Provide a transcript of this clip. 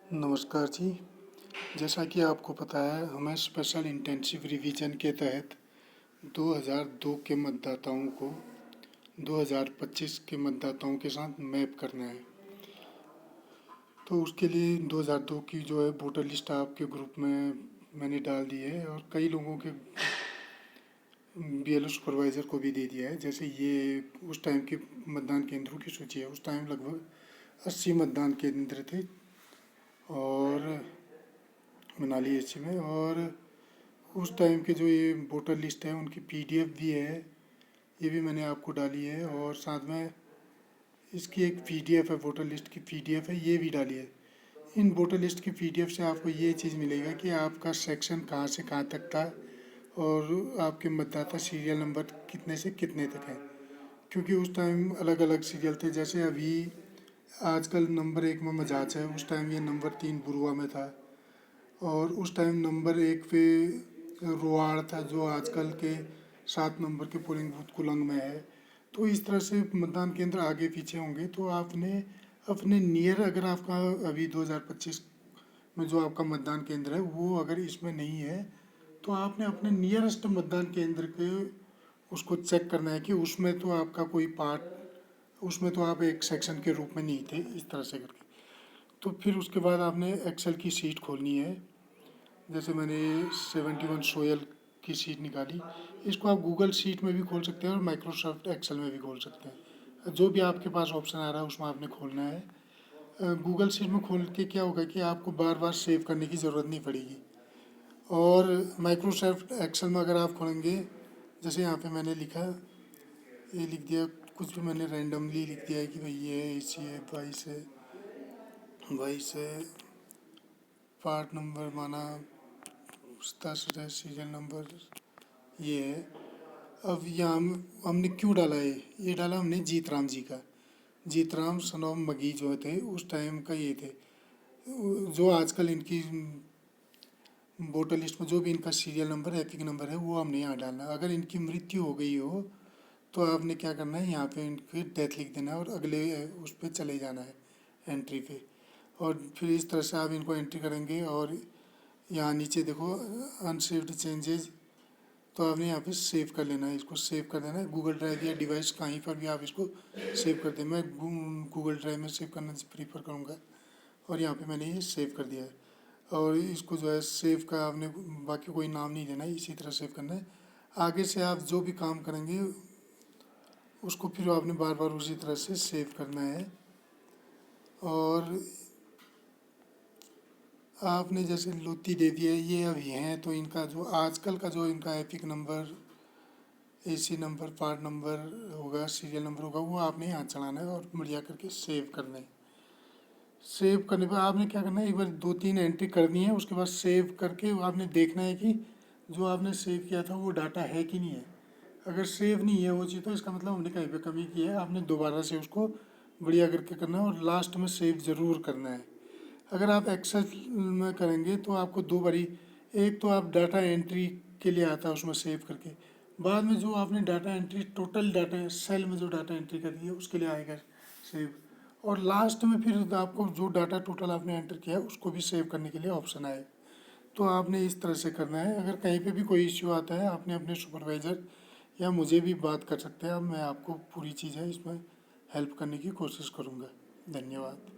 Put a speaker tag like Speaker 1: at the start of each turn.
Speaker 1: नमस्कार जी। जैसा कि आपको पता है, हमें स्पेशल इंटेंसिव रिवीजन के तहत 2002 के मतदाताओं को 2025 के मतदाताओं के साथ मैप करना है। तो उसके लिए 2002 की जो है वोटर लिस्ट आपके ग्रुप में मैंने डाल दी है और कई लोगों के बीएलओ सुपरवाइज़र को भी दे दिया है। जैसे ये उस टाइम के मतदान केंद्रों की सूची है। उस टाइम लगभग 80 मतदान केंद्र थे और मनाली एसी में। और उस टाइम के जो ये वोटर लिस्ट है उनकी पीडीएफ भी है, ये भी मैंने आपको डाली है। और साथ में इसकी एक पीडीएफ है, वोटर लिस्ट की पीडीएफ है, ये भी डाली है। इन वोटर लिस्ट की पीडीएफ से आपको ये चीज़ मिलेगा कि आपका सेक्शन कहाँ से कहाँ तक था और आपके मतदाता सीरियल नंबर कितने से कितने तक है। क्योंकि उस टाइम अलग अलग सीरियल थे। जैसे अभी आजकल नंबर 1 में मजाज है, उस टाइम ये नंबर 3 बुरुआ में था। और उस टाइम नंबर 1 पे रोआड़ था, जो आजकल के 7 नंबर के पोलिंग बूथ कुलंग में है। तो इस तरह से मतदान केंद्र आगे पीछे होंगे। तो आपने अपने नियर, अगर आपका अभी 2025 में जो आपका मतदान केंद्र है वो अगर इसमें नहीं है, तो आपने अपने नियरेस्ट मतदान केंद्र के उसको चेक करना है कि उसमें तो आपका कोई पार्ट, उसमें तो आप एक सेक्शन के रूप में नहीं थे, इस तरह से करके। तो फिर उसके बाद आपने एक्सेल की सीट खोलनी है। जैसे मैंने 71 सोयल की सीट निकाली। इसको आप गूगल शीट में भी खोल सकते हैं और माइक्रोसॉफ्ट एक्सेल में भी खोल सकते हैं। जो भी आपके पास ऑप्शन आ रहा है उसमें आपने खोलना है। गूगल शीट में खोल के क्या होगा कि आपको बार बार सेव करने की ज़रूरत नहीं पड़ेगी। और माइक्रोसॉफ्ट एक्सेल में अगर आप खोलेंगे, जैसे यहाँ पे मैंने लिखा, ये लिख दिया, कुछ भी मैंने रैंडमली लिख दिया है कि भाई ये AC है, 22 है, पार्ट नंबर माना 10 है, सीरियल नंबर ये है। अब यहाँ हमने क्यों डाला है, ये डाला हमने जीतराम जी का। जीतराम सन ऑफ मगी जो थे उस टाइम का ये थे, जो आजकल इनकी वोटर लिस्ट में जो भी इनका सीरियल नंबर एपिक नंबर है वो हमने यहाँ डालना है। अगर इनकी मृत्यु हो गई हो तो आपने क्या करना है, यहाँ पे इनकी डेथ लिख देना है और अगले उस पर चले जाना है एंट्री पे। और फिर इस तरह से आप इनको एंट्री करेंगे। और यहाँ नीचे देखो अनसेव्ड चेंजेज, तो आपने यहाँ पे सेव कर लेना है, इसको सेव कर देना है। गूगल ड्राइव या डिवाइस कहीं पर भी आप इसको सेव कर दें। मैं गूगल ड्राइव में सेव करना प्रीफर करूँगा और यहाँ पे मैंने ये सेव कर दिया है। और इसको जो है सेव का आपने बाकी कोई नाम नहीं देना है, इसी तरह सेव करना है। आगे से आप जो भी काम करेंगे उसको फिर आपने बार बार उसी तरह से सेव करना है। और आपने जैसे लोती दे दिया है, ये अभी हैं, तो इनका जो आजकल का जो इनका epic number, AC number, part number होगा, सीरियल नंबर होगा, वो आपने यहाँ चढ़ाना है और बढ़िया करके सेव करना है। सेव करने पर आपने क्या करना है, एक बार 2-3 एंट्री करनी है, उसके बाद सेव करके आपने देखना है कि जो आपने सेव किया था वो डाटा है कि नहीं है। अगर सेव नहीं है वो चीज़, तो इसका मतलब हमने कहीं पे कमी की है। आपने दोबारा से उसको बढ़िया करके करना है और लास्ट में सेव ज़रूर करना है। अगर आप एक्सेल में करेंगे तो आपको दो बारी, एक तो आप डाटा एंट्री के लिए आता है उसमें सेव करके, बाद में जो आपने data entry total data cell में जो डाटा एंट्री करी है उसके लिए आएगा सेव। और लास्ट में फिर आपको जो डाटा टोटल आपने एंटर किया है उसको भी सेव करने के लिए ऑप्शन आए। तो आपने इस तरह से करना है। अगर कहीं पे भी कोई इश्यू आता है, आपने अपने सुपरवाइज़र या मुझे भी बात कर सकते हैं। मैं आपको पूरी चीज़ है इसमें हेल्प करने की कोशिश करूँगा। धन्यवाद।